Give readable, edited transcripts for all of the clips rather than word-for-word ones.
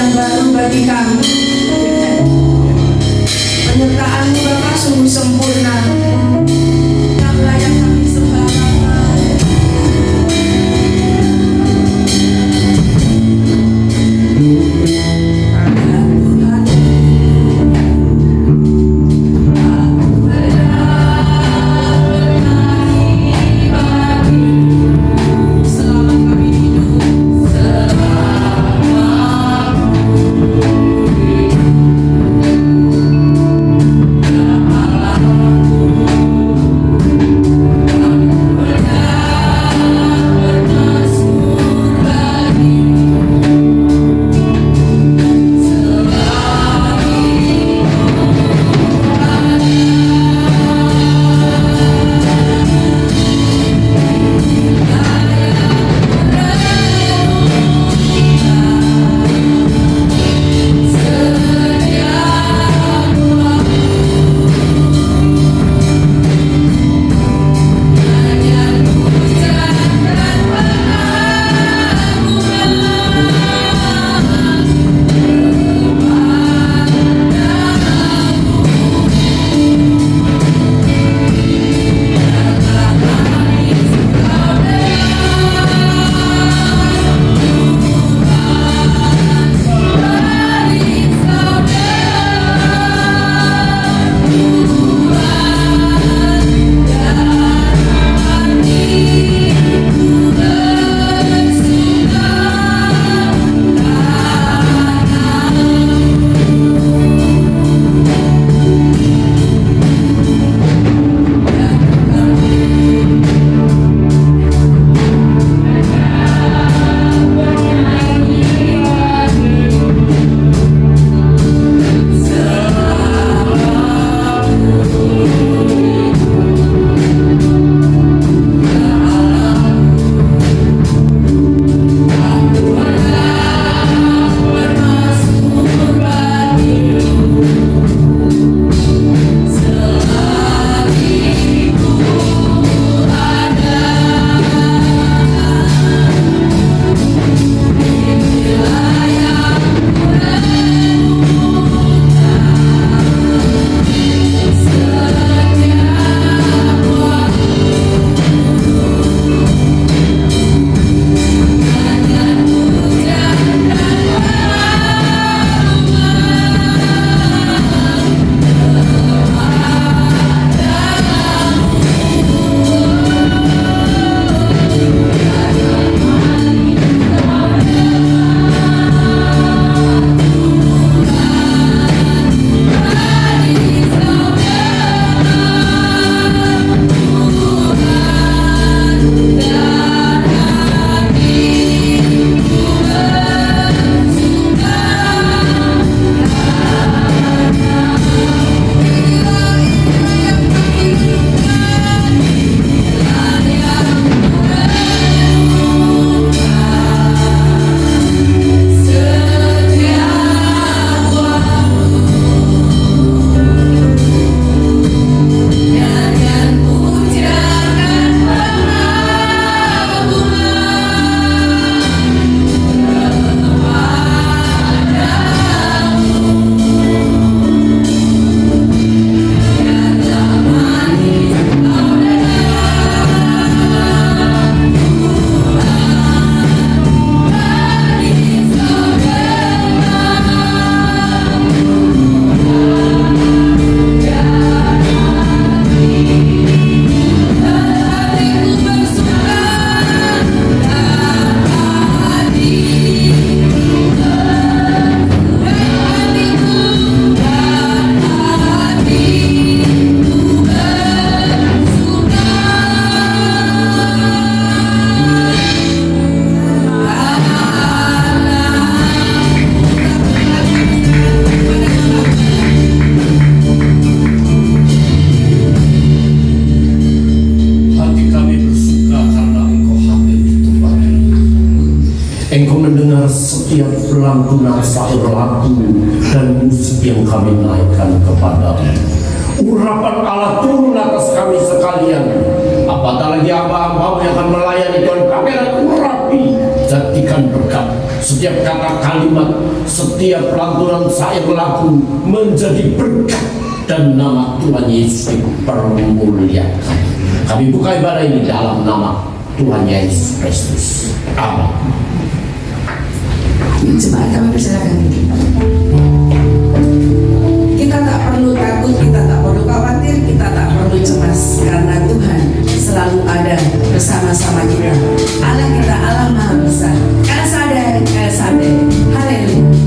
yang baru bagi kami. Penyertaan-Mu Bapa sungguh sempurna, yang layak kami sembah Bapa. setiap lantunan syair lagu dan musik yang kami naikkan kepadamu. Urapan Allah turun atas kami sekalian. Apatah lagi hamba-hambamu yang akan melayani Tuhan, kami akan urapi jadikan berkat. Setiap kata kalimat, setiap lantunan syair lagu menjadi berkat, dan nama Tuhan Yesus dipermuliakan. Kami buka ibadah ini dalam nama Tuhan Yesus Kristus. Amin. Jemaat kami persilakan. Kita tak perlu takut, kita tak perlu khawatir, kita tak perlu cemas, karena Tuhan selalu ada bersama-sama kita. Allah kita Allah Maha Bisa. El Shaddai. Haleluya.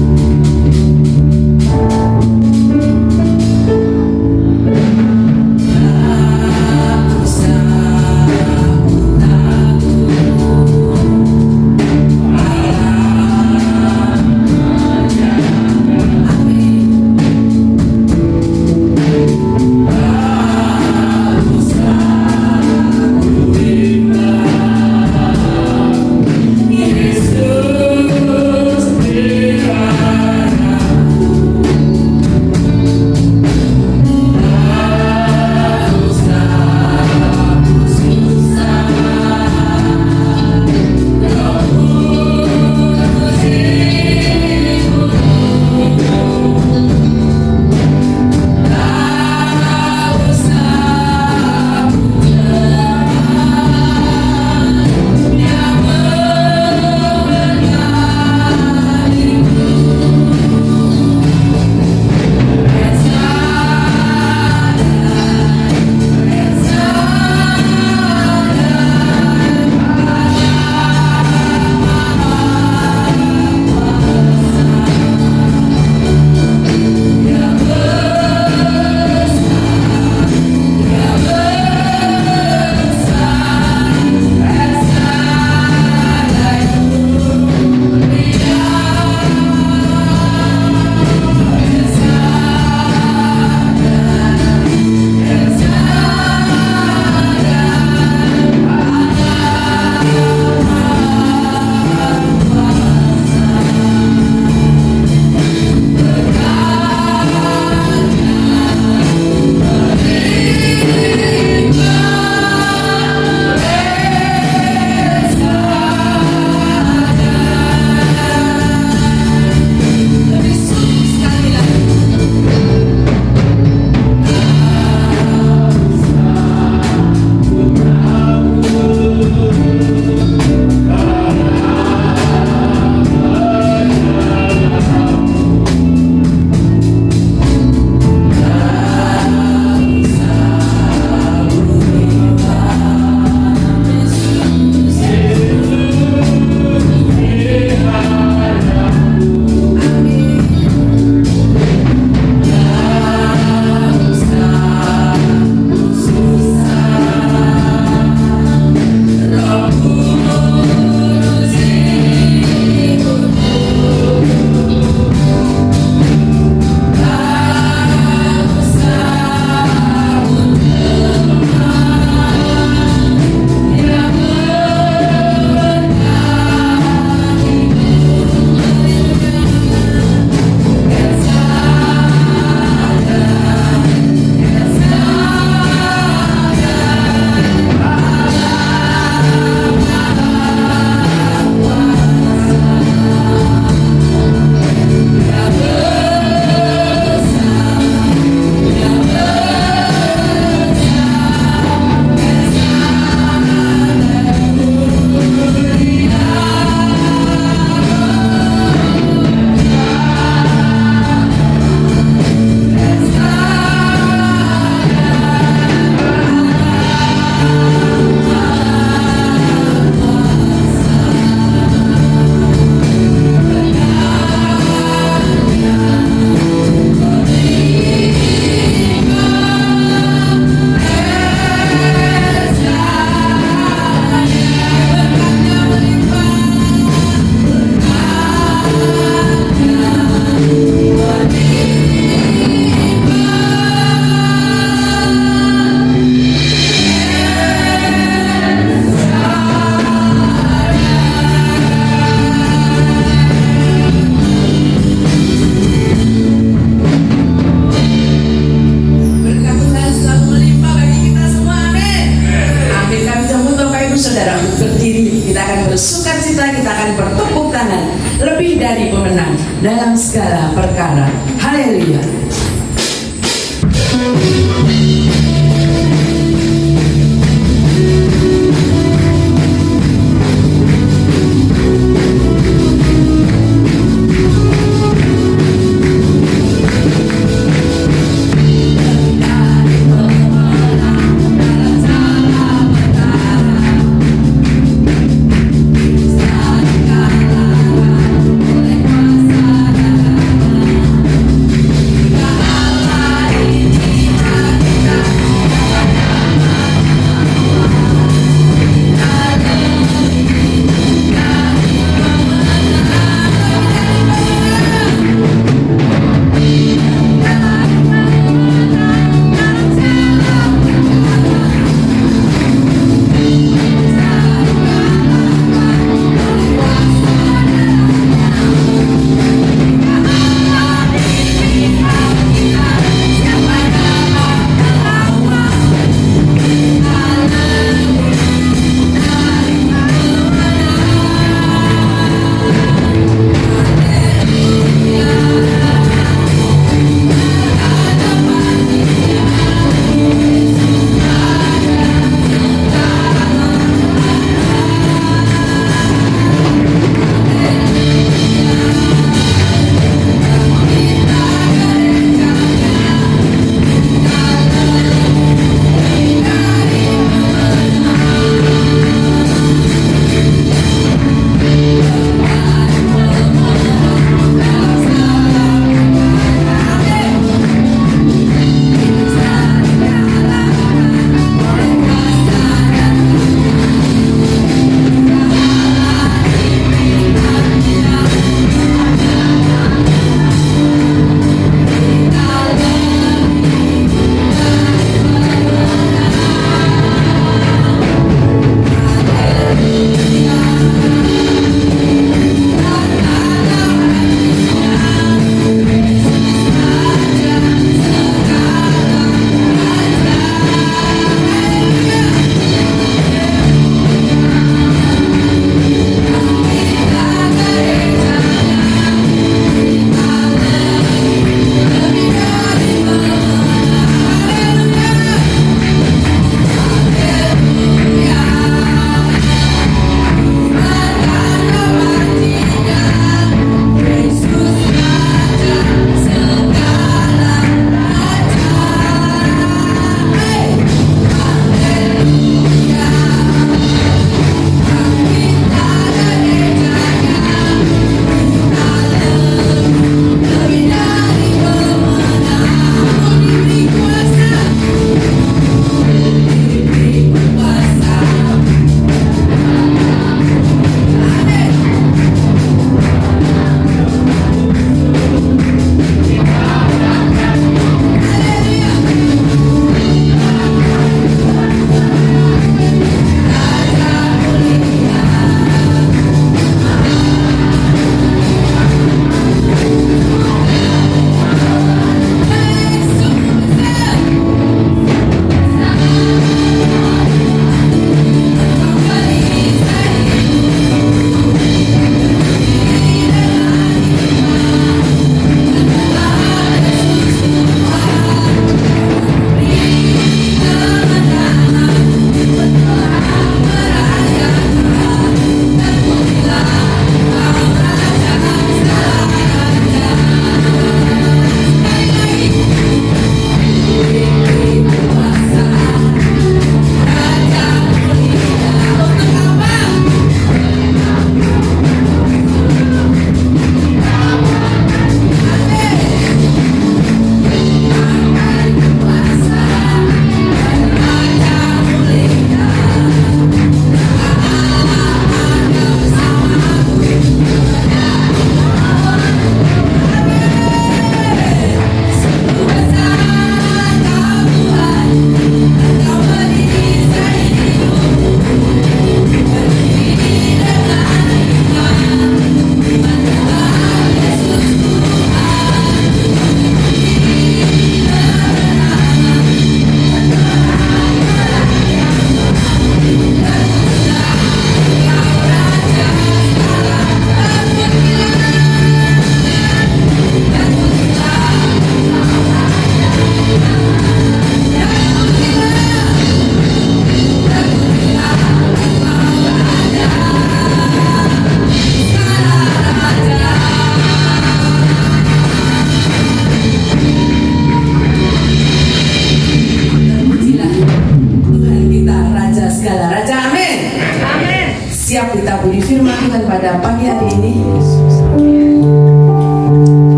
segala perkara. Haleluya.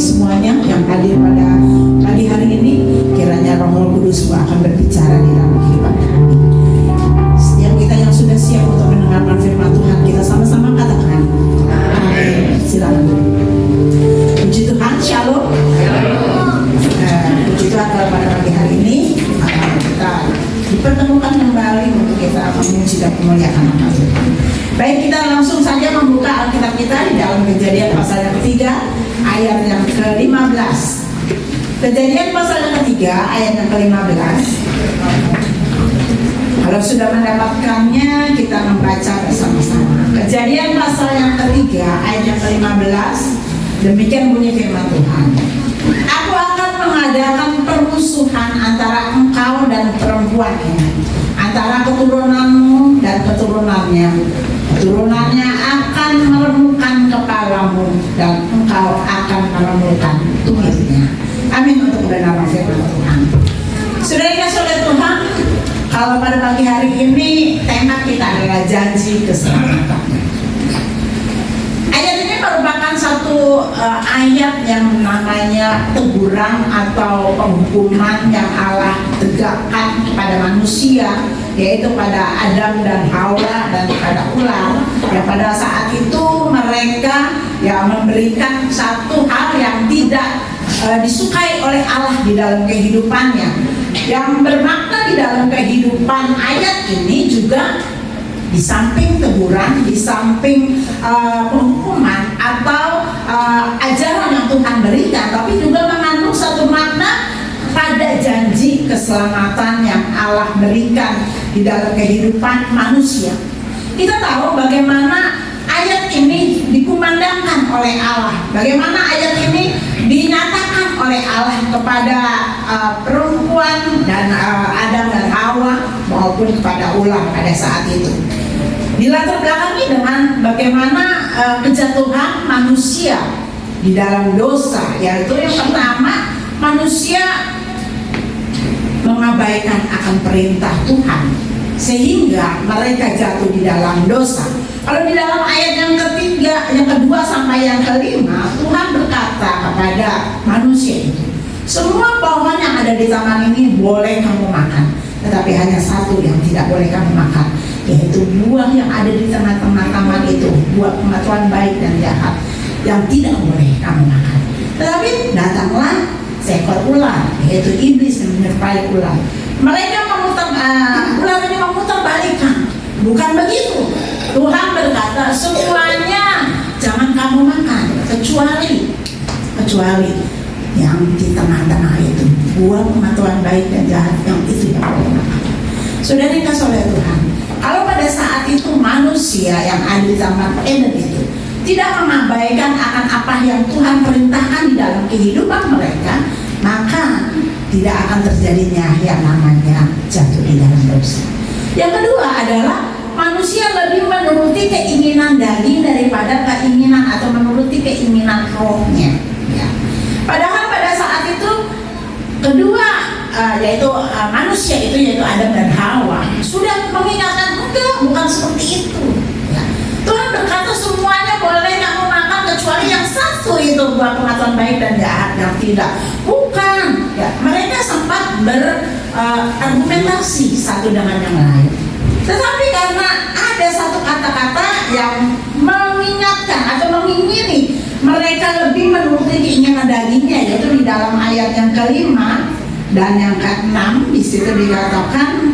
semuanya yang hadir pada pagi hari ini. Kiranya Roh Kudus akan berbicara di dalam kehidupan kami. Setiap kita yang sudah siap untuk mendengarkan firman Tuhan, kita sama-sama katakan amin. Silakan. Puji Tuhan, shalom. Puji Tuhan kalau pada pagi hari ini kita dipertemukan kembali untuk kita memuji dan memuliakan nama Tuhan. Baik, kita langsung saja membuka Alkitab kita di dalam Kejadian pasal yang ketiga ayat yang ke-15. Kejadian pasal yang ketiga ayat yang ke-15. Kalau sudah mendapatkannya, kita membaca bersama-sama. Kejadian pasal yang ketiga ayat yang ke-15. Demikian bunyi firman Tuhan. Aku akan mengadakan permusuhan antara engkau dan perempuan ini, antara keturunanmu dan keturunannya. Keturunannya akan meremukkan kepalamu dan engkau akan meremukkan tumitnya. Amin untuk kebenaran firman Tuhan. Saudara oleh Tuhan, kalau pada pagi hari ini tema kita adalah janji keselamatan. Ayat ini merupakan satu ayat yang namanya teguran atau penghukuman yang Allah tegakkan kepada manusia, yaitu pada Adam dan Hawa dan pada ular. Ya, pada saat itu mereka memberikan satu hal yang tidak disukai oleh Allah di dalam kehidupannya. Yang bermakna di dalam kehidupan ayat ini juga di samping teguran, di samping penghukuman atau ajaran yang Tuhan berikan, tapi juga mengandung satu makna pada janji keselamatan yang Allah berikan di dalam kehidupan manusia. Kita tahu bagaimana ayat ini dikumandangkan oleh Allah, bagaimana ayat ini dinyatakan oleh Allah kepada perempuan dan Adam dan Hawa maupun kepada ular pada saat itu. Dilatar belakangi dengan bagaimana kejatuhan manusia di dalam dosa, yaitu yang pertama, manusia mengabaikan akan perintah Tuhan sehingga mereka jatuh di dalam dosa. Kalau di dalam ayat yang ketiga, yang kedua sampai yang kelima, Tuhan berkata kepada manusia itu, semua pohon yang ada di taman ini boleh kamu makan, tetapi hanya satu yang tidak boleh kamu makan, yaitu buah yang ada di tengah-tengah taman itu, buah pengetahuan baik dan jahat, yang tidak boleh kamu makan. Tetapi datanglah seekor ular, yaitu iblis yang menyertai ular. Mereka ular ini memutarbalikkan. Bukan begitu. Tuhan berkata semuanya jangan kamu makan, kecuali yang di tengah-tengah itu, buah pengetahuan baik dan jahat, yang itu yang boleh makan. Saudara kasih oleh Tuhan, kalau pada saat itu manusia yang ada di taman Eden itu tidak mengabaikan akan apa yang Tuhan perintahkan di dalam kehidupan mereka, maka tidak akan terjadinya yang namanya jatuh di dalam dosa. Yang kedua adalah manusia lebih menuruti keinginan daging daripada keinginan atau menuruti keinginan rohnya. Ya. Padahal pada saat itu kedua yaitu manusia itu, yaitu Adam dan Hawa, sudah mengingatkan enggak, bukan seperti itu. Ya. Tuhan berkata semuanya boleh kamu makan kecuali yang satu itu, buah pengetahuan baik dan jahat, yang tidak. Bukan. Ya. Mereka sempat berargumentasi satu dengan yang lain. Tetapi karena ada satu kata-kata yang mengingatkan atau mengingini mereka lebih menuruti keinginan dagingnya, yaitu di dalam ayat yang kelima dan yang keenam, di situ dikatakan,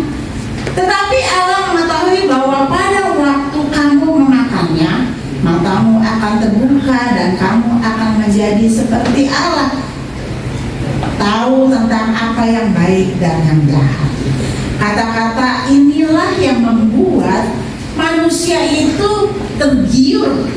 tetapi Allah mengetahui bahwa pada waktu kamu memakannya, matamu akan terbuka dan kamu akan menjadi seperti Allah, tahu tentang apa yang baik dan yang jahat. Kata-kata inilah yang membuat manusia itu tergiur.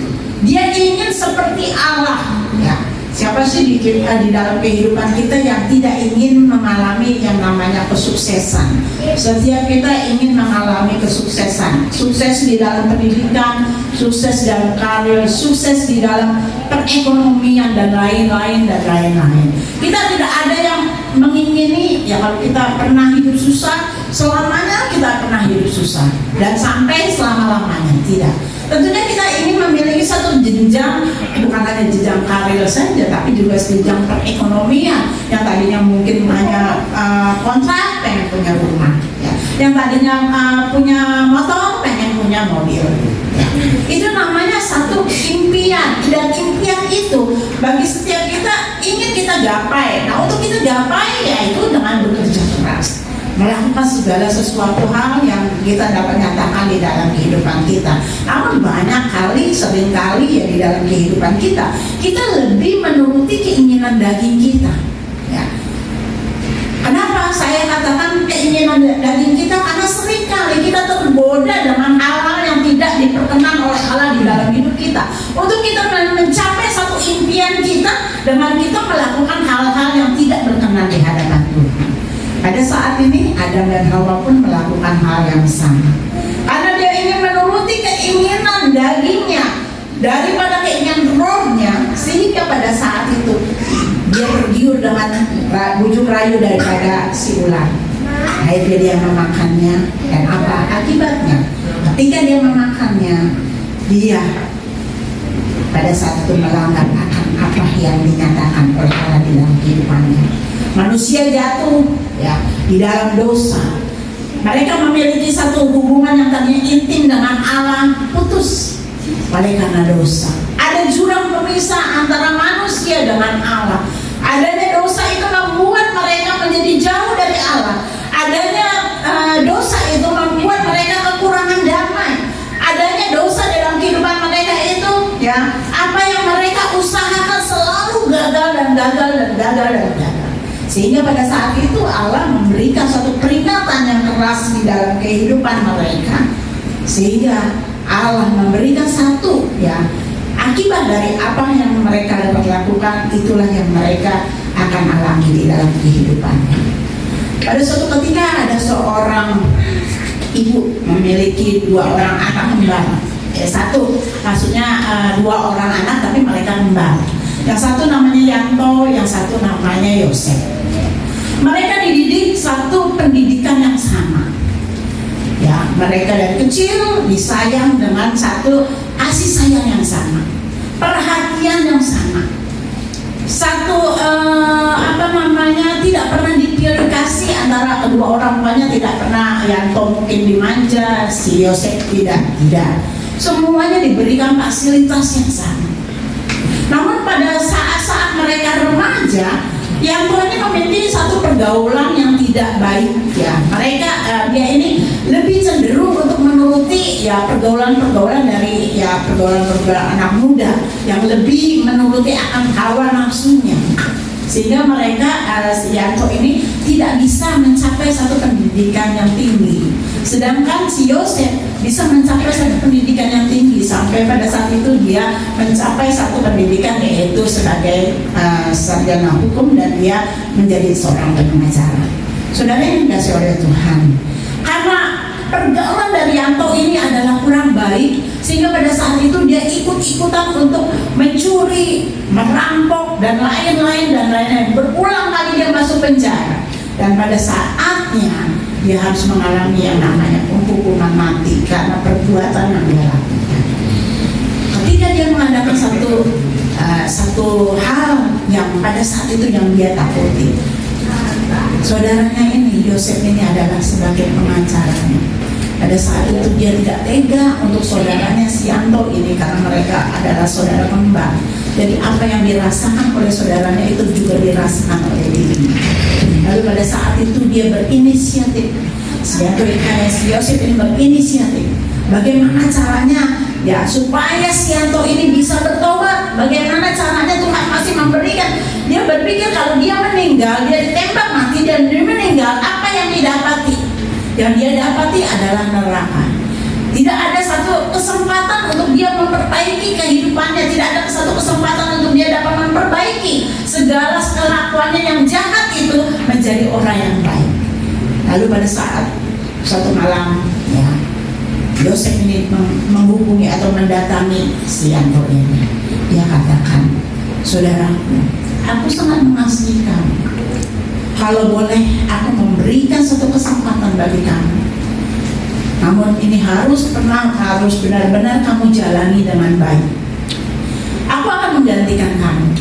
Dia ingin seperti Allah. Ya. Siapa sih di dalam kehidupan kita yang tidak ingin mengalami yang namanya kesuksesan? Setiap kita ingin mengalami kesuksesan. Sukses di dalam pendidikan, sukses dalam karir, sukses di dalam perekonomian dan lain-lain dan lain-lain. Kita tidak ada yang mengingini, ya kalau kita pernah hidup susah, selamanya kita pernah hidup susah dan sampai selama-lamanya, tidak. Tentunya kita ingin memiliki satu jenjang, bukan hanya jenjang karir saja, tapi juga jenjang perekonomian. Yang tadinya mungkin hanya kontrak, pengen punya rumah, ya. Yang tadinya punya motor, pengen punya mobil, ya. Itu namanya satu impian, dan impian itu bagi setiap kita ingin kita gapai. Nah, untuk kita gapai yaitu dengan bekerja keras, melakukan segala sesuatu hal yang kita dapat nyatakan di dalam kehidupan kita. Namun banyak kali, sering kali ya di dalam kehidupan kita lebih menuruti keinginan daging kita, ya. Kenapa saya katakan keinginan daging kita? Karena sering kali kita tergoda dengan hal-hal yang tidak diperkenan oleh Allah di dalam hidup kita. Untuk kita mencapai satu impian kita dengan kita melakukan hal-hal yang tidak berkenan di hadapan Tuhan. Pada saat ini Adam dan Hawa pun melakukan hal yang sama, karena dia ingin menuruti keinginan dagingnya daripada keinginan rohnya, sehingga pada saat itu dia tergiur dengan bujuk rayu daripada si ular. Akhirnya dia memakannya, dan apa akibatnya? Ketika dia memakannya, dia pada saat itu melanggar akan apa yang dinyatakan oleh Allah di dalam kehidupannya. Manusia jatuh, ya, di dalam dosa. Mereka memiliki satu hubungan yang tadinya intim dengan Allah, putus oleh karena dosa. Ada jurang pemisah antara manusia dengan Allah. Adanya dosa itu membuat mereka menjadi jauh dari Allah. Adanya dosa itu membuat mereka kekurangan damai. Adanya dosa dalam kehidupan mereka itu, ya, apa yang mereka usahakan selalu gagal dan gagal dan gagal dan gagal. Sehingga pada saat itu Allah memberikan suatu peringatan yang keras di dalam kehidupan mereka, sehingga Allah memberikan satu, ya, akibat dari apa yang mereka dapat lakukan, itulah yang mereka akan alami di dalam kehidupannya. Pada suatu ketika ada seorang ibu memiliki 2 orang anak kembar. Satu, maksudnya 2 orang anak tapi mereka kembar. Yang satu namanya Yanto, yang satu namanya Yosef. Mereka dididik satu pendidikan yang sama, ya. Mereka dari kecil disayang dengan satu kasih sayang yang sama, perhatian yang sama, satu tidak pernah dipilih kasih antara kedua orang tuanya. Tidak pernah Yanto mungkin dimanja, si Yosef tidak. Semuanya diberikan fasilitas yang sama. Namun pada saat-saat mereka remaja, Yanto ini memiliki satu pergaulan yang tidak baik, ya. Mereka dia ini lebih cenderung untuk menuruti, ya, pergaulan dari, ya, pergaulan anak muda yang lebih menuruti akan hawa nafsunya, sehingga mereka Yanto ini tidak bisa mencapai satu pendidikan yang tinggi. Sedangkan si Yosef bisa mencapai satu pendidikan yang tinggi, sampai pada saat itu dia mencapai satu pendidikan yaitu sebagai sarjana hukum, dan dia menjadi seorang pengacara. Saudara yang dikasihi oleh Tuhan, karena pergaulan dari Yanto ini adalah kurang baik, sehingga pada saat itu dia ikut-ikutan untuk mencuri, merampok, dan lain-lain. Berulang kali dia masuk penjara, dan pada saatnya dia harus mengalami yang namanya hukuman mati karena perbuatan yang dia lakukan. Ketika dia mengadakan satu hal yang pada saat itu yang dia takuti, saudaranya ini, Yosef ini adalah sebagai pengacaranya. Pada saat itu dia tidak tega untuk saudaranya si Yanto ini, karena mereka adalah saudara kembar. Jadi apa yang dirasakan oleh saudaranya itu juga dirasakan oleh dirinya. Lalu pada saat itu dia berinisiatif, si Yosef ini berinisiatif. Bagaimana caranya, ya, supaya si Yanto ini bisa bertobat? Bagaimana caranya Tuhan masih memberikan? Dia berpikir kalau dia meninggal, dia ditembak mati dan dia meninggal, apa yang didapati? Yang dia dapati adalah neraka. Tidak ada satu kesempatan untuk dia memperbaiki kehidupannya. Tidak ada satu kesempatan untuk dia dapat memperbaiki segala kelakuannya yang jahat itu menjadi orang yang baik. Lalu pada saat suatu malam, ya, Yosef ini menghubungi atau mendatangi si Yanto ini. Dia katakan, saudaraku, aku sangat mengasihi kamu. Kalau boleh, aku memberikan satu kesempatan bagi kamu. Namun ini harus benar-benar kamu jalani dengan baik. Aku akan menggantikan kamu,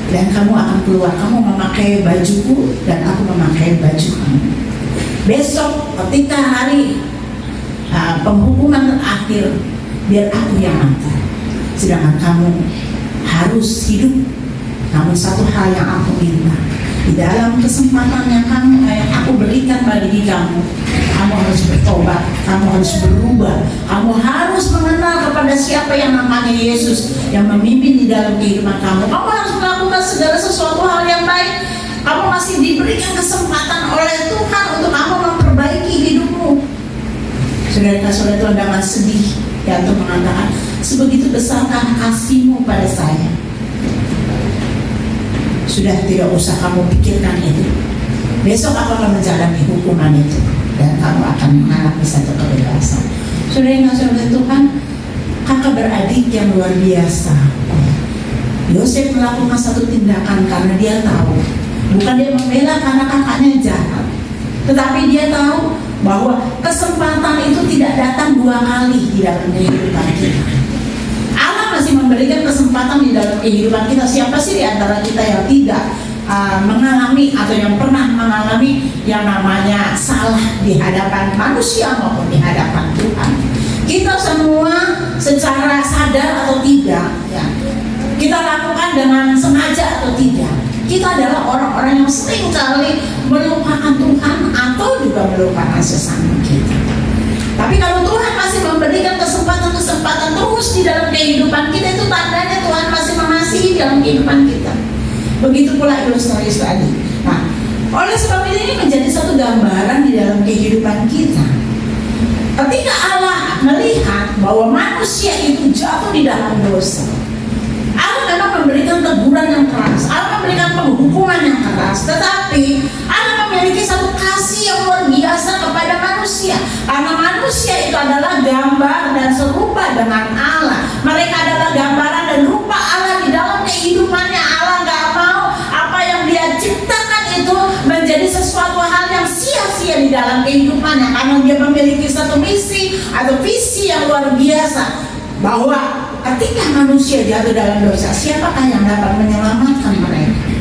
dan kamu akan keluar. Kamu memakai bajuku dan aku memakai baju kamu. Besok ketika hari penghukuman terakhir, biar aku yang antar. Sedangkan kamu harus hidup. Namun satu hal yang aku minta, di dalam kesempatan yang aku berikan bagi kamu, kamu harus bertobat, kamu harus berubah, kamu harus mengenal kepada siapa yang namanya Yesus yang memimpin di dalam kehidupan kamu. Kamu harus melakukan segala sesuatu hal yang baik. Kamu masih diberikan kesempatan oleh Tuhan untuk kamu memperbaiki hidupmu. Saudara-saudara Tuhan, jangan sedih ya untuk mengatakan, sebegitu besarkah kasih-Mu pada saya. Sudah, tidak usah kamu pikirkan itu. Besok aku akan menjalani hukuman itu, dan kamu akan mengalami satu kebebasan. Saudara-saudara Tuhan, kakak beradik yang luar biasa. Yosef melakukan satu tindakan karena dia tahu, bukan dia membela karena kakaknya jahat, tetapi dia tahu bahwa kesempatan itu tidak datang dua kali di dalam kehidupan kita. Allah masih memberikan kesempatan di dalam kehidupan kita. Siapa sih di antara kita yang tidak mengalami atau yang pernah mengalami yang namanya salah di hadapan manusia maupun di hadapan Tuhan? Kita semua secara sadar atau tidak, ya, kita lakukan dengan sengaja atau tidak, kita adalah orang-orang yang sering kali melupakan Tuhan atau juga melupakan sesama kita. Tapi kalau Tuhan masih memberikan kesempatan-kesempatan terus di dalam kehidupan kita, itu tandanya Tuhan masih mengasihi dalam kehidupan kita. Begitu pula ilustrasi tadi. Nah, oleh sebab ini menjadi satu gambaran di dalam kehidupan kita. Ketika Allah melihat bahwa manusia itu jatuh di dalam dosa, Allah memang memberikan teguran yang keras, Allah memberikan penghukuman yang keras, tetapi Allah memiliki satu kasih yang luar biasa kepada manusia. Karena manusia itu adalah gambar dan serupa dengan Allah. Mereka adalah gambaran dan rupa Allah di dalam kehidupannya. Allah gak mau apa yang Dia ciptakan itu menjadi sesuatu hal yang sia-sia di dalam kehidupannya, karena Dia memiliki satu misi atau visi yang luar biasa, bahwa ketika manusia jatuh dalam dosa, siapakah yang dapat menyelamatkan mereka?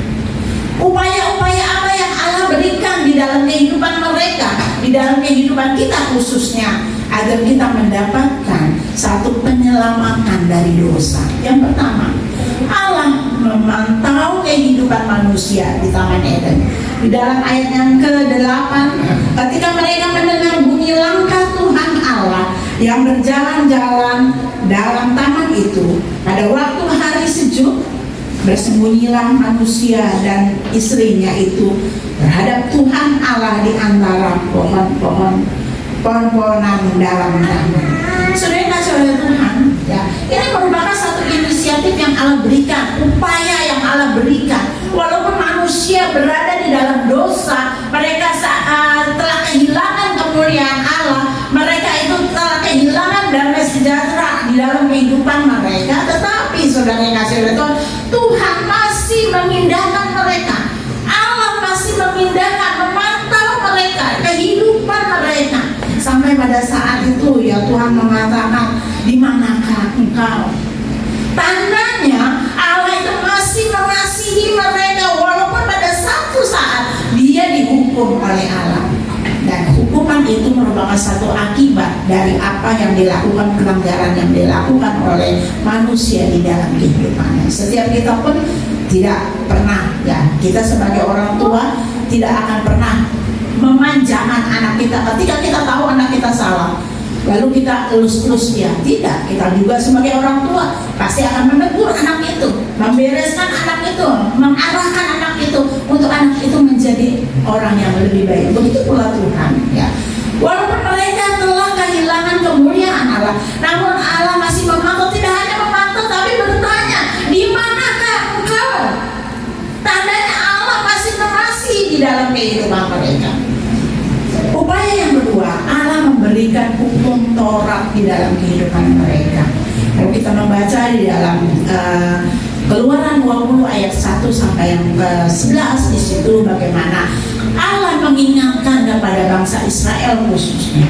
Upaya-upaya apa yang Allah berikan di dalam kehidupan mereka, di dalam kehidupan kita khususnya, agar kita mendapatkan satu penyelamatan dari dosa. Yang pertama, Allah memantau kehidupan manusia di Taman Eden. Di dalam ayat yang ke-8, ketika mereka mendengar bunyi langkah Tuhan Allah yang berjalan-jalan dalam taman itu, pada waktu hari sejuk, bersembunyilah manusia dan istrinya itu terhadap Tuhan Allah di antara pohon-pohonan dalam taman. Saudara-saudara Tuhan, ya, ini merupakan satu inisiatif yang Allah berikan, upaya yang Allah berikan. Walaupun manusia berada di dalam dosa, mereka telah kehilangan kemuliaan Allah, mereka itu telah kehilangan damai sejahtera di dalam kehidupan mereka, tetapi saudara-saudara Tuhan masih memindahkan mereka. Allah masih memindahkan, memantau mereka, kehidupan mereka. Sampai pada saat itu ya Tuhan mengatakan, di manakah engkau? Tandanya Allah itu masih mengasihi mereka, walaupun pada satu saat Dia dihukum oleh Allah. Dan hukuman itu merupakan satu akibat dari apa yang dilakukan, pelanggaran yang dilakukan oleh manusia di dalam kehidupannya. Setiap kita pun tidak pernah, ya, kita sebagai orang tua tidak akan pernah memanjakan anak kita ketika kita tahu anak kita salah, lalu kita elus-elus dia. Tidak, kita juga sebagai orang tua pasti akan menegur anak itu, membereskan anak itu, mengarahkan anak itu untuk anak itu menjadi orang yang lebih baik. Begitu pula Tuhan, ya. Walaupun mereka telah kehilangan kemuliaan Allah, namun Allah masih memantau, tidak hanya memantau tapi bertanya, di manakah engkau? Tandanya Allah masih mengasihi di dalam kehidupan mereka. Upaya yang kedua, Allah memberikan hukum Taurat di dalam kehidupan mereka. Kalau kita membaca di dalam Keluaran 20 ayat 1 sampai yang ke-11, di situ bagaimana Allah mengingatkan kepada bangsa Israel khususnya,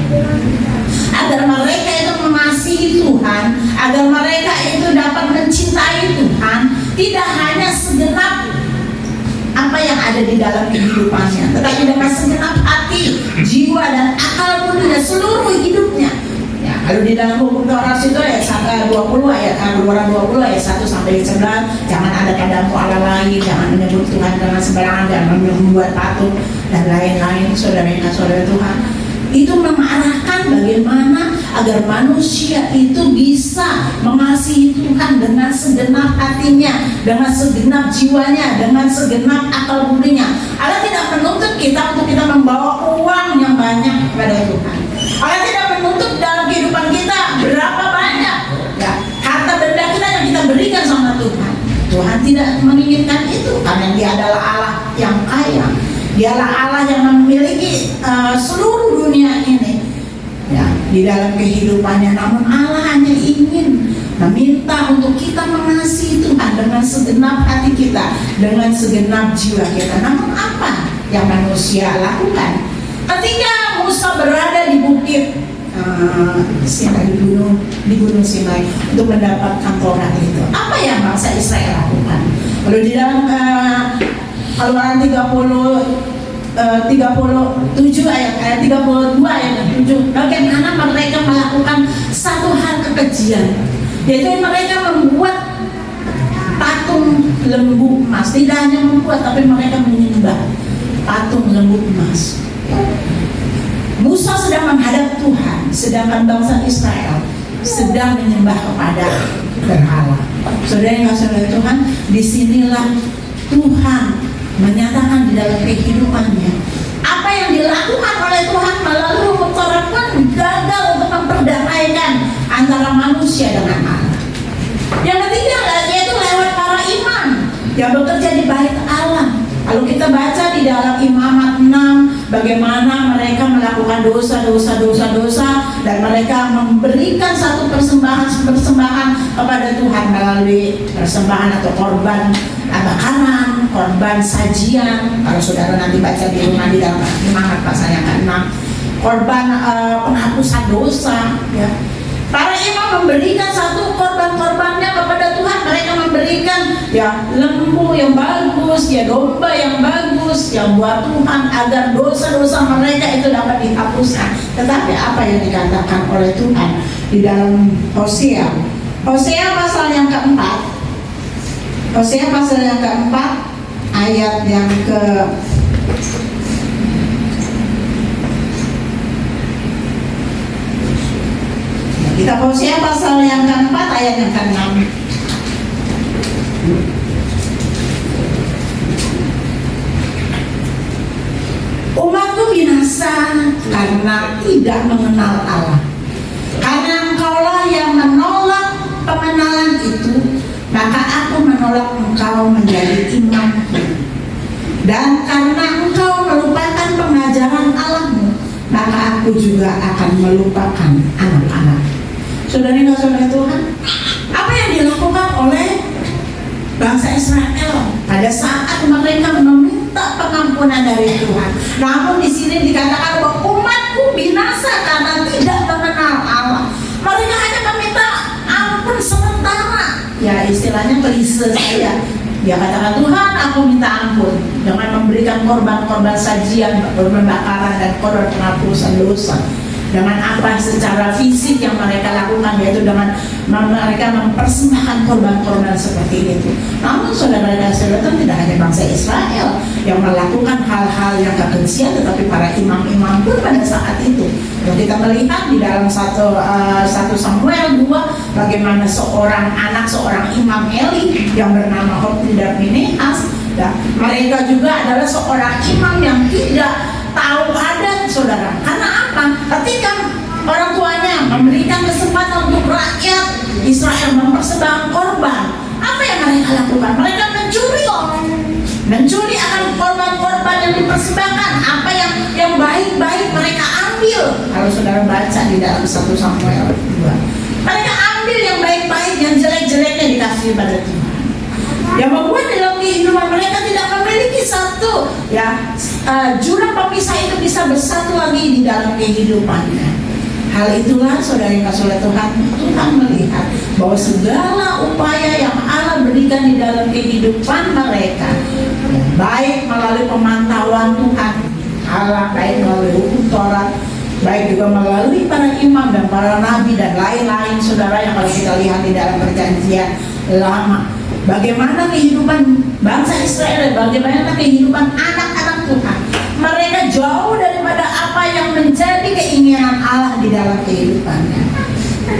agar mereka itu mengasihi Tuhan, agar mereka itu dapat mencintai Tuhan, tidak hanya segenap apa yang ada di dalam kehidupannya, tetapi dengan segenap hati, jiwa dan akal budi dan seluruh hidupnya. Ya, kalau di dalam hukum Taurat itu ayat 20 ayat 1 sampai 11, jangan ada padamu Allah lain, jangan menyebut Tuhan dengan sembarangan, jangan membuat patung dan lain-lain. Saudara Tuhan, itu mengarahkan bagaimana agar manusia itu bisa mengasihi Tuhan dengan segenap hatinya, dengan segenap jiwanya, dengan segenap akal budinya. Allah tidak menuntut kita untuk kita membawa uang yang banyak kepada Tuhan. Allah tidak menuntut dalam kehidupan kita berapa banyak ya harta benda kita yang kita berikan sama Tuhan. Tuhan tidak menginginkan itu, karena Dia adalah Allah yang kaya. Dialah Allah yang memiliki seluruh dunia ini ya di dalam kehidupannya. Namun Allah hanya ingin meminta untuk kita mengasihi Tuhan dengan segenap hati kita, dengan segenap jiwa kita. Namun apa yang manusia lakukan? Ketika Musa berada di bukit Sinai, di gunung Sinai untuk mendapatkan Taurat itu, apa yang bangsa Israel lakukan? Kalau di dalam Al-Quran 37 ayat 32 ayat 7, bagaimana mereka melakukan satu hal kekejian, yaitu mereka membuat patung lembu emas. Tidak hanya membuat, tapi mereka menyembah patung lembu emas. Musa sedang menghadap Tuhan, sedangkan bangsa Israel sedang menyembah kepada berhala. Saudara yang kasih Tuhan, disinilah Tuhan menyatakan di dalam kehidupannya apa yang dilakukan oleh Tuhan melalui hukum Taurat pun gagal untuk memperdamaikan antara manusia dengan Allah. Yang ketiga yaitu lewat para imam yang bekerja di bait Allah. Kalau kita baca di dalam Imamat 6, bagaimana mereka melakukan dosa dan mereka memberikan satu persembahan kepada Tuhan melalui persembahan atau korban bakaran, korban sajian. Kalau saudara nanti baca di rumah di dalam Imamat pasal yang ke-6, korban penghapusan dosa ya. Para imam memberikan satu korban-korbannya kepada Tuhan. Mereka memberikan ya lembu yang bagus, ya domba yang bagus, ya buat Tuhan agar dosa-dosa mereka itu dapat dihapuskan. Tetapi apa yang dikatakan oleh Tuhan di dalam Hosea pasal yang keempat, Hosea pasal yang keempat ayat yang ke kita Hosea pasal yang keempat ayat yang ke-6. Umatku binasa karena tidak mengenal Allah. Karena engkaulah yang menolak pengenalan itu, maka aku menolak engkau menjadi imamku. Dan karena engkau melupakan pengajaran Allahmu, maka aku juga akan melupakan anak-anak. Saudara Tuhan, apa yang dilakukan oleh bangsa Israel pada saat mereka meminta pengampunan dari Tuhan? Namun di sini dikatakan bahwa umatku binasa karena tidak mengenal Allah. Mereka hanya meminta ampun sementara. Ya istilahnya klise saja. Dia katakan, Tuhan aku minta ampun dengan memberikan korban-korban sajian, korban bakaran dan korban penghapusan dosa. Dengan apa secara fisik yang mereka lakukan, yaitu dengan mereka mempersembahkan korban-korban seperti itu. Namun saudara-saudara, tidak hanya bangsa Israel yang melakukan hal-hal yang kekejian, tetapi para imam-imam pun pada saat itu. Kalau kita melihat di dalam 1 Samuel 2, bagaimana seorang imam Eli yang bernama Hofni dan Pinehas, ya, mereka juga adalah seorang imam yang tidak tahu adat, saudara. Karena apa? Ketika orang tuanya memberikan kesempatan untuk rakyat Israel mempersembahkan korban, apa yang mereka lakukan? Mereka mencuri akan korban-korban yang dipersembahkan. Apa yang baik-baik mereka ambil. Kalau saudara baca di dalam 1 Samuel 2, mereka ambil yang baik-baik, yang jelek-jeleknya dikasih pada Tuhan. Yang membuat dalam kehidupan mereka tidak memiliki satu ya jurang pemisah itu bisa bersatu lagi di dalam kehidupannya. Hal itulah saudara yang kasih oleh Tuhan, Tuhan melihat bahwa segala upaya yang Allah berikan di dalam kehidupan mereka, baik melalui pemantauan Tuhan Allah, baik melalui hukum Taurat, baik juga melalui para imam dan para nabi dan lain-lain, saudara, yang kalau kita lihat di dalam perjanjian lama, bagaimana kehidupan bangsa Israel, bagaimana kehidupan anak-anak Tuhan, mereka jauh daripada apa yang menjadi keinginan Allah di dalam kehidupannya.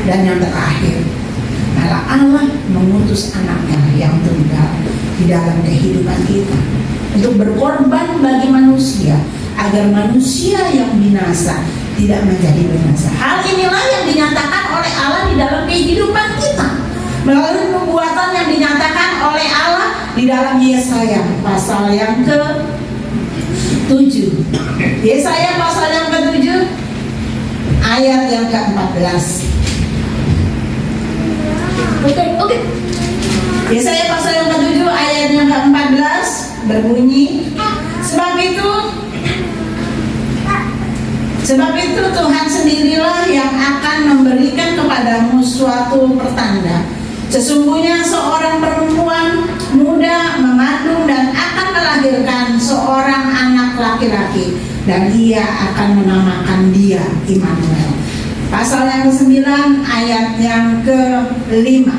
Dan yang terakhir, Allah mengutus anaknya yang tunggal di dalam kehidupan kita untuk berkorban bagi manusia, agar manusia yang binasa tidak menjadi binasa. Hal inilah yang dinyatakan oleh Allah di dalam kehidupan kita melalui nubuatan yang dinyatakan oleh Allah di dalam Yesaya pasal yang ke-7. Yesaya pasal yang ke-7 ayat yang ke-14. Oke. Yesaya pasal yang ke-7 ayat yang ke-14 berbunyi, Sebab itu Tuhan sendirilah yang akan memberikan kepadamu suatu pertanda. Sesungguhnya seorang perempuan muda mengandung dan akan melahirkan seorang anak laki-laki, dan ia akan menamakan dia Immanuel. Pasal yang ke-9 ayat yang ke-5.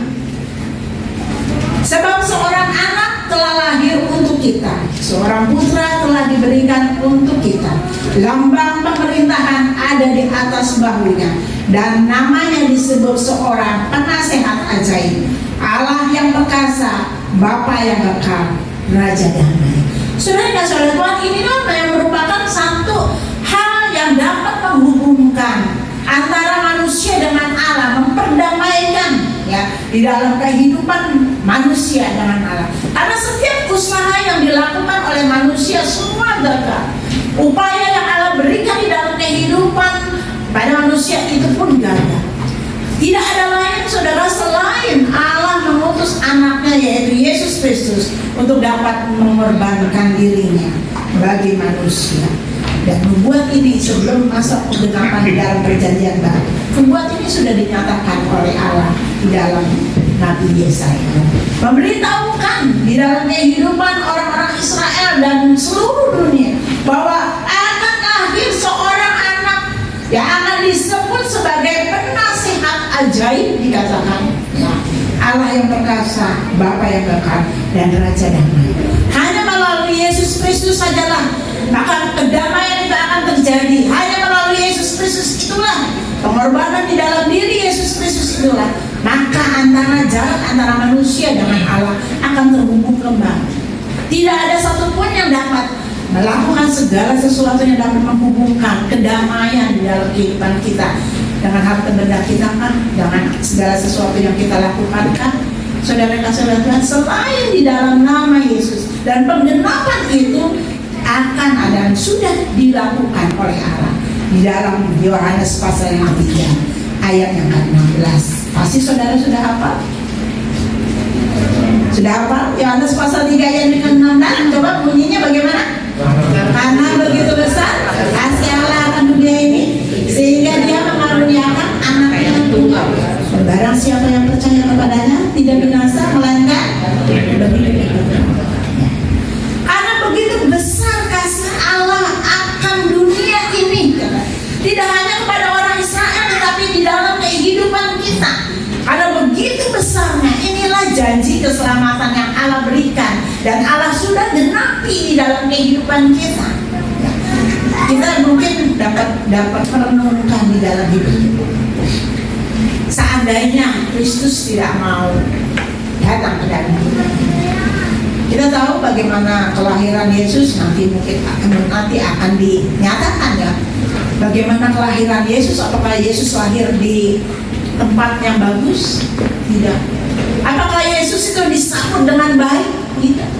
Sebab seorang anak telah lahir untuk kita, seorang putra telah diberikan untuk kita. Lambang pemerintahan ada di atas bahunya, dan namanya disebut seorang penasehat ajaib, Allah yang perkasa, Bapa yang kekal, Raja damai. Saudara saudara Tuhan, ini yang merupakan satu hal yang dapat menghubungkan antara manusia dengan Allah, memperdamaikan ya di dalam kehidupan manusia dengan Allah. Karena setiap usaha yang dilakukan oleh manusia semua gagal. Upaya yang Allah berikan di dalam kehidupan pada manusia itu pun gagal. Tidak ada lain, saudara, selain Allah mengutus anaknya, yaitu Yesus Kristus, untuk dapat mengorbankan dirinya bagi manusia. Dan nubuat ini sebelum masa penggenapan di dalam perjanjian baru, nubuat ini sudah dinyatakan oleh Allah di dalam Nabi Yesaya, memberitahukan di dalam kehidupan orang-orang Israel dan seluruh dunia bahwa akan lahir seorang anak yang akan disebut sebagai penasehat ajaib, dikatakan ya, Allah yang perkasa, Bapa yang kekal, dan Raja damai. Hanya melalui Yesus Kristus sajalah maka kedamaian itu akan terjadi. Hanya melalui Yesus Kristus itulah, pengorbanan di dalam diri Yesus Kristus itulah, maka jarak antara manusia dengan Allah akan terhubung kembali. Tidak ada satupun yang dapat melakukan segala sesuatu yang dapat menghubungkan kedamaian di dalam kehidupan kita dengan harta benda kita kan, dengan segala sesuatu yang kita lakukan kan, saudara-saudara Tuhan, selain di dalam nama Yesus. Dan penggenapan itu akan ada dan sudah dilakukan oleh Allah di dalam Yohanes pasal yang ketiga ayat yang ke-16. Pasti saudara sudah hafal? Sudah hafal? Yohanes pasal 3 ayat yang ke-16. Coba bunyinya bagaimana? Karena begitu besar kasih Allah akan dunia ini, sehingga dia mengaruniakan anaknya yang tunggal, barang siapa yang percaya kepadanya tidak binasa melainkan karena begitu besar kasih Allah akan dunia ini, tidak hanya kepada orang Israel tetapi di dalam kehidupan kita. Karena begitu besarnya, inilah janji keselamatan yang Allah berikan dan Allah sudah genapi di dalam kehidupan kita. Kita mungkin dapat merenungkan di dalam hidup kita. Seandainya Kristus tidak mau datang ke dalam kita, kita tahu bagaimana kelahiran Yesus nanti akan dinyatakan ya. Bagaimana kelahiran Yesus? Apakah Yesus lahir di tempat yang bagus? Tidak. Apakah Yesus itu disambut dengan baik? Tidak.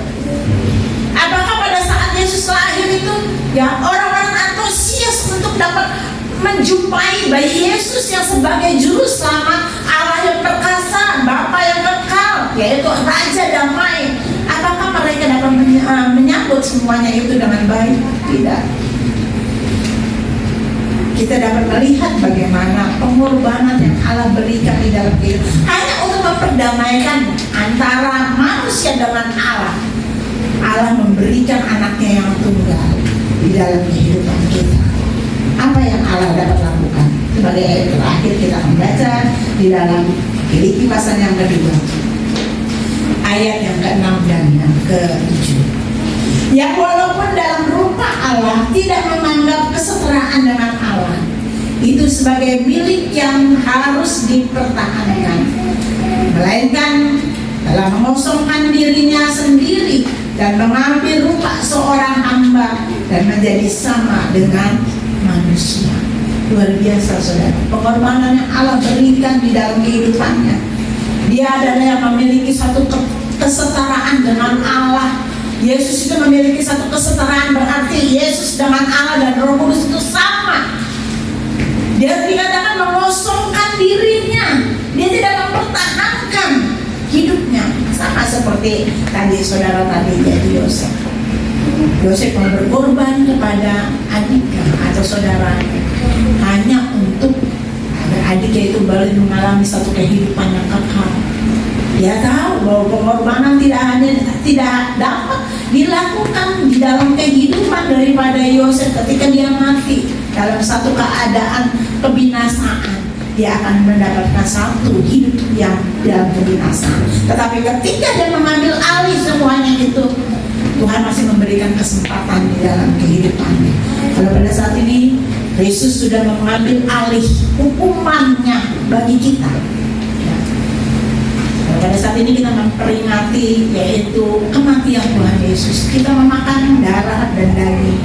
Apakah pada saat Yesus lahir itu ya orang-orang antusias untuk dapat menjumpai bayi Yesus yang sebagai juru selamat, Allah yang perkasa, Bapa yang kekal, yaitu Raja damai? Apakah mereka dapat menyambut menyangkut semuanya itu dengan baik. Tidak. Kita dapat melihat bagaimana pengorbanan yang Allah berikan di dalam kehidupan hanya untuk memperdamaikan antara manusia dengan Allah. Allah memberikan anaknya yang tunggal di dalam kehidupan kita. Apa yang Allah dapat lakukan? Sebagai ayat terakhir kita membaca di dalam Filipi pasal yang kedua, ayat yang ke-6 dan yang ke-7. Yang walaupun dalam rupa Allah tidak menganggap kesetaraan dengan Allah itu sebagai milik yang harus dipertahankan, melainkan telah mengosongkan dirinya sendiri dan mengambil rupa seorang hamba dan menjadi sama dengan manusia. Luar biasa saudara, pengorbanan yang Allah berikan di dalam kehidupannya. Dia adalah yang memiliki satu kesetaraan dengan Allah. Yesus itu memiliki satu kesetaraan, berarti Yesus dengan Allah dan Roh Kudus itu sama. Dia dikatakan mengosongkan dirinya, dia tidak mempertahankan hidupnya, sama seperti tadi saudara tadi yaitu Yosef. Yosef mau berkorban kepada adiknya atau saudaranya hanya untuk agar adiknya itu boleh mengalami satu kehidupan yang kekal. Dia tahu bahwa pengorbanan tidak dapat dilakukan di dalam kehidupan daripada Yosef ketika dia mati dalam satu keadaan kebinasaan. Dia akan mendapatkan satu hidup yang dalam kebinasaan. Tetapi ketika dia mengambil alih semuanya itu, Tuhan masih memberikan kesempatan di dalam kehidupannya. Kalau pada saat ini Yesus sudah mengambil alih hukumannya bagi kita. Pada saat ini kita memperingati yaitu kematian Tuhan Yesus. Kita memakan darah dan daging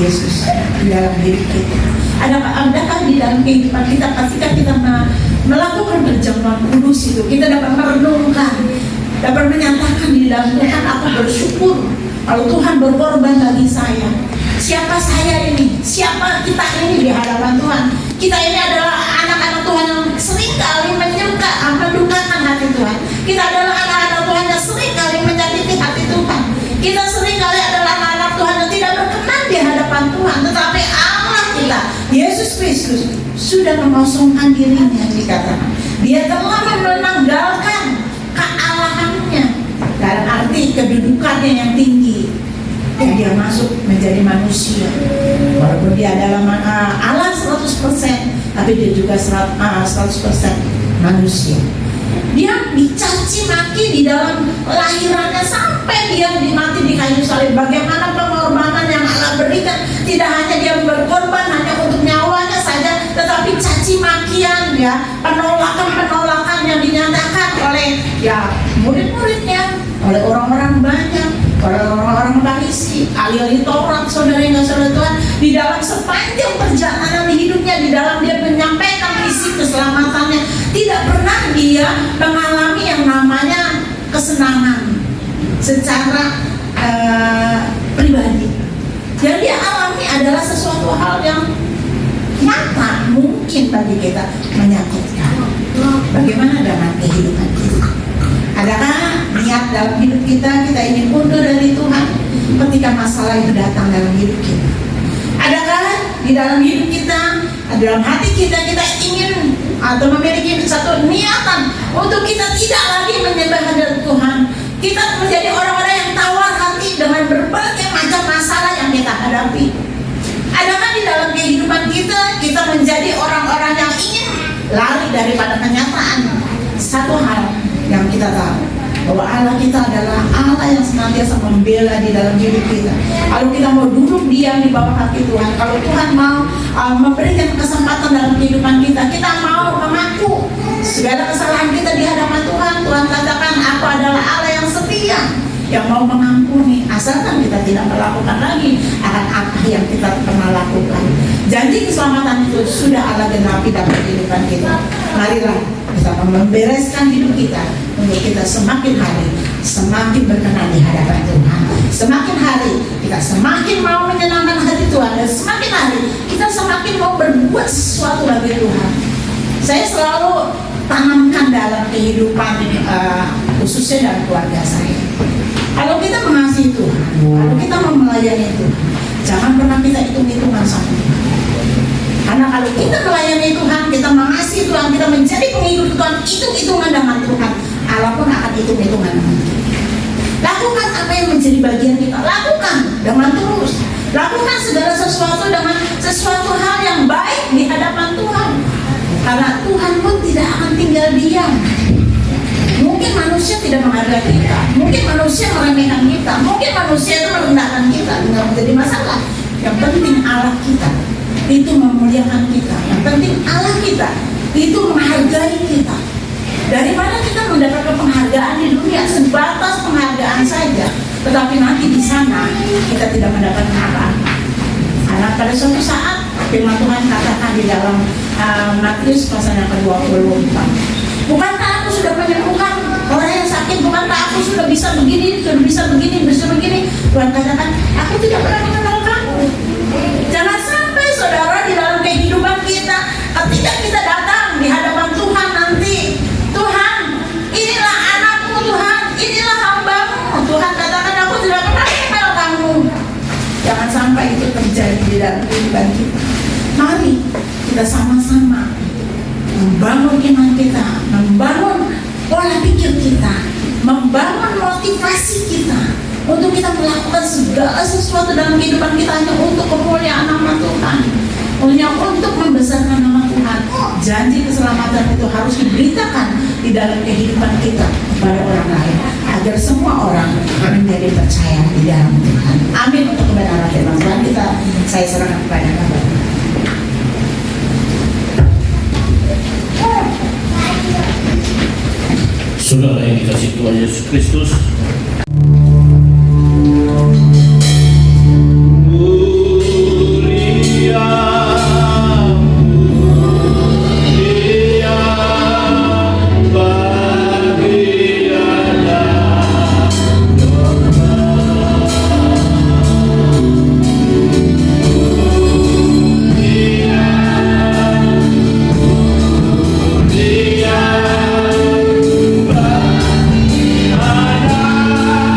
Yesus di dalam hidup kita. Adakah di dalam kehidupan kita ketika kita melakukan perjamuan kudus itu kita dapat merenungkan, dapat menyatakan di dalam Tuhan, aku bersyukur kalau Tuhan berkorban bagi saya. Siapa saya ini? Siapa kita ini di hadapan Tuhan? Kita ini adalah anak-anak Tuhan yang seringkali mendukakan hati Tuhan. Kita adalah anak-anak Tuhan yang seringkali menyakiti hati Tuhan. Kita seringkali adalah anak-anak Tuhan yang tidak berkenan di hadapan Tuhan. Tetapi Allah kita, Yesus Kristus, sudah mengosongkan dirinya, dikatakan. Dia telah menanggalkan kealahannya dalam arti kedudukannya yang tinggi. Dan dia masuk menjadi manusia. Walaupun dia adalah Allah 100%, tapi dia juga 100% manusia. Dia dicaci maki di dalam lahirannya sampai dia mati di kayu salib. Bagaimana pengorbanan yang Allah berikan? Tidak hanya dia berkorban hanya untuk nyawanya saja, tetapi caci makian, ya, penolakan yang dinyatakan oleh murid-muridnya, oleh orang-orang banyak, oleh orang-orang Farisi, ahli Taurat, saudara yang saudara Tuhan, di dalam sepanjang perjalanan hidupnya, di dalam dia menyampaikan misi keselamatannya, tidak pernah dia mengalami yang namanya kesenangan secara pribadi. Yang dia alami adalah sesuatu hal yang nyata, mungkin bagi kita menyakitkan. Bagaimana dengan kehidupan kita? Adakah niat dalam hidup kita ingin mundur dari Tuhan ketika masalah itu datang dalam hidup kita? Adakah di dalam hidup kita, dalam hati kita ingin atau memiliki satu niatan untuk kita tidak lagi menyembah hadirat Tuhan? Kita menjadi orang-orang yang tawar hati dengan berbagai macam masalah yang kita hadapi. Adakah di dalam kehidupan kita menjadi orang-orang yang ingin lari daripada kenyataan? Satu hal yang kita tahu, bahwa Allah kita adalah Allah yang senantiasa membela di dalam hidup kita. Kalau kita mau duduk diam di bawah kaki Tuhan, kalau Tuhan mau memberikan kesempatan dalam kehidupan kita mau mengaku segala kesalahan kita di hadapan Tuhan. Tuhan katakan, aku adalah Allah yang setia, yang mau mengampuni, asalkan kita tidak melakukan lagi akan apa yang kita pernah lakukan. Janji keselamatan itu sudah Allah genapi dalam kehidupan kita. Marilah kita membereskan hidup kita untuk kita semakin hari semakin berkenan di hadapan Tuhan. Semakin hari kita semakin mau menyenangkan hati Tuhan, dan semakin hari kita semakin mau berbuat sesuatu bagi Tuhan. Saya selalu tanamkan dalam kehidupan khususnya dalam keluarga saya. Kalau kita mengasihi Tuhan, kalau kita mau melayani Tuhan, jangan pernah kita hitung-hitungan sama Tuhan. Karena kalau kita melayani Tuhan, kita mengasihi Tuhan, kita menjadi pengikut Tuhan, hitung-hitungan dengan Tuhan, Allah pun akan hitung-hitungan dengan kita. Lakukan apa yang menjadi bagian kita, lakukan dengan tulus. Lakukan segala sesuatu dengan sesuatu hal yang baik di hadapan Tuhan. Karena Tuhan pun tidak akan tinggal diam. Mungkin manusia tidak menghargai kita, mungkin manusia meremehkan kita, mungkin manusia itu merendahkan kita, tidak menjadi masalah. Yang penting Allah kita itu memuliakan kita. Yang penting Allah kita itu menghargai kita. Dari mana kita mendapatkan penghargaan di dunia? Sebatas penghargaan saja, tetapi nanti di sana kita tidak mendapatkan apa-apa. Karena pada suatu saat firman Tuhan katakan di dalam Matius pasal yang ke-24, bukankah aku sudah menyembuhkan orang yang sakit? Bukankah aku sudah bisa begini, sudah bisa begini, bisa begini? Tuhan katakan, aku tidak pernah mengenal kamu. Jangan sampai saudara di dalam kehidupan kita, ketika kita datang di hadapan Tuhan nanti, Tuhan, inilah anakmu Tuhan, inilah hambamu. Tuhan katakan, aku tidak pernah mengenal kamu. Jangan sampai itu terjadi di dalam kehidupan kita. Mari kita sama-sama membangun iman kita, membangun pola pikir kita, membangun motivasi kita untuk kita melakukan segala sesuatu dalam kehidupan kita hanya untuk kemuliaan nama Tuhan, hanya untuk membesarkan nama Tuhan. Janji keselamatan itu harus diberitakan di dalam kehidupan kita kepada orang lain, agar semua orang menjadi percaya di dalam Tuhan. Amin. Untuk kebenaran firman Tuhan saya serahkan kepada Bapak. Saudara yang dikasihi Tuhan Yesus Kristus, Ada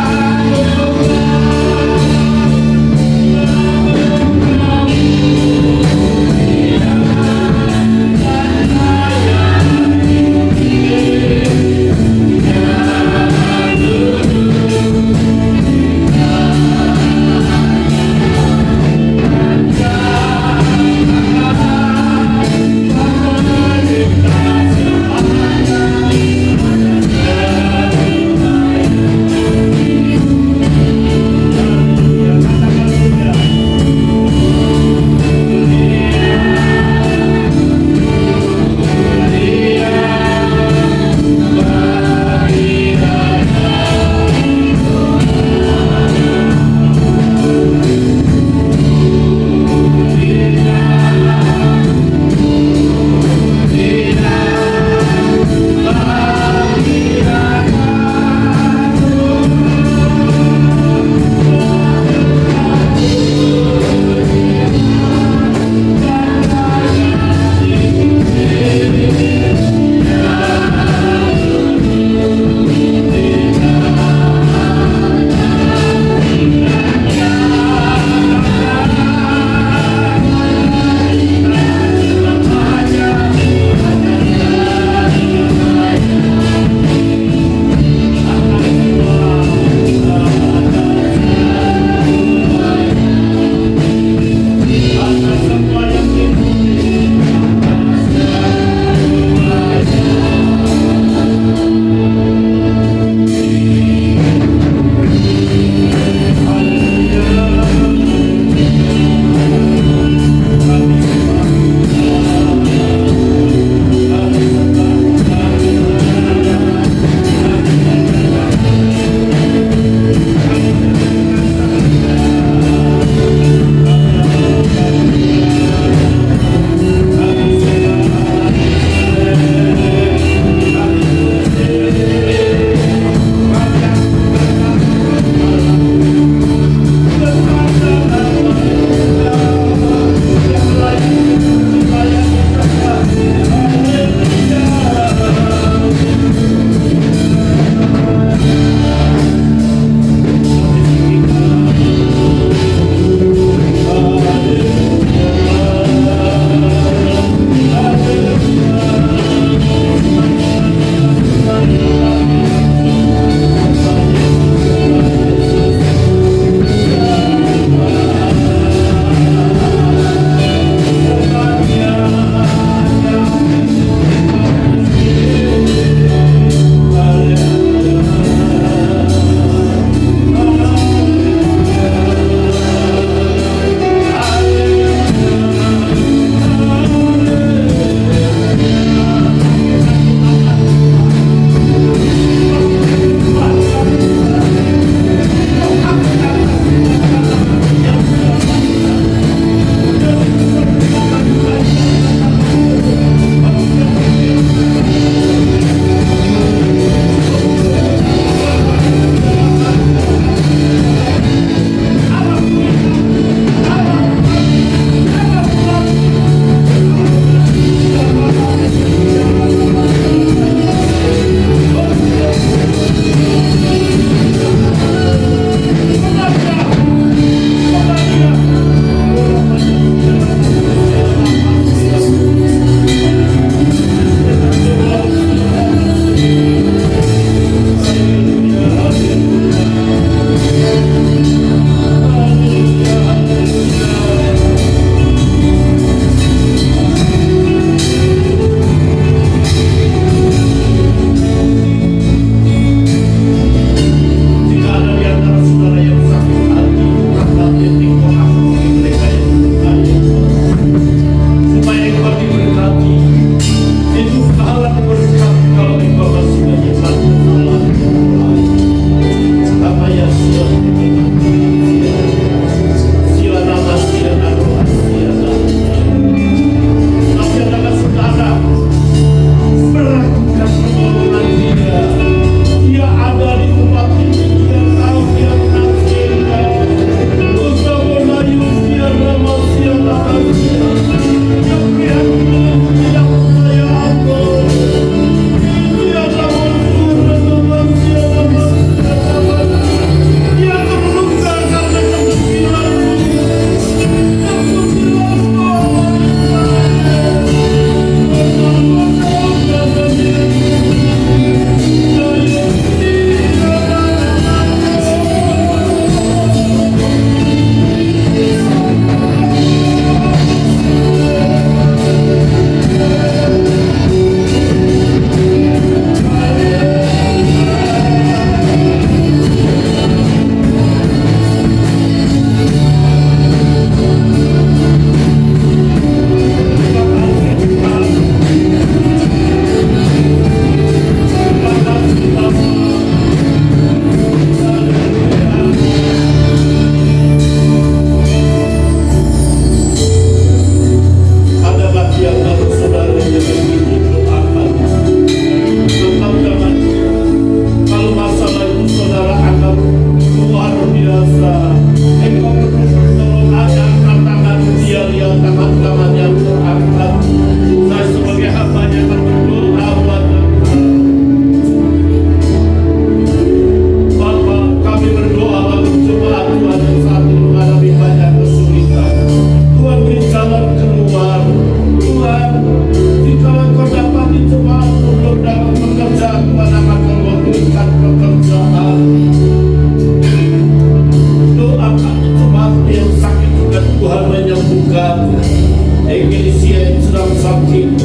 Eklesia yang sedang sakit,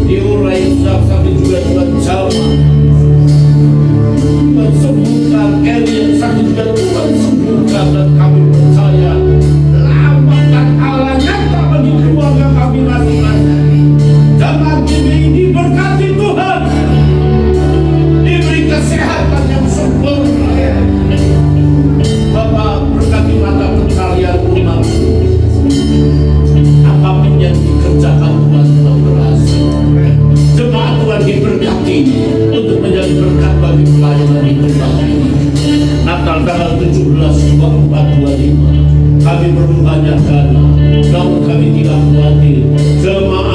Diora yang sedang sakit juga Tuhan jamah. Tuhan sembuhkan, Eli yang sakit juga Tuhan sembuhkan, dan kami percaya lambatan Allah nyata bagi keluarga kami masing-masing. Jemaat ini diberkati Tuhan, diberi kesehatan yang sempurna. Bapak berkati mata pencarian umat, apapun yang dikerjakan Tuhan telah berhasil. Jemaat Tuhan diberkati untuk menjadi berkat bagi pelayanan itu ini. Natal tanggal 17/24/25 kami perlu banyak dana, namun kami tidak khawatir. Jemaat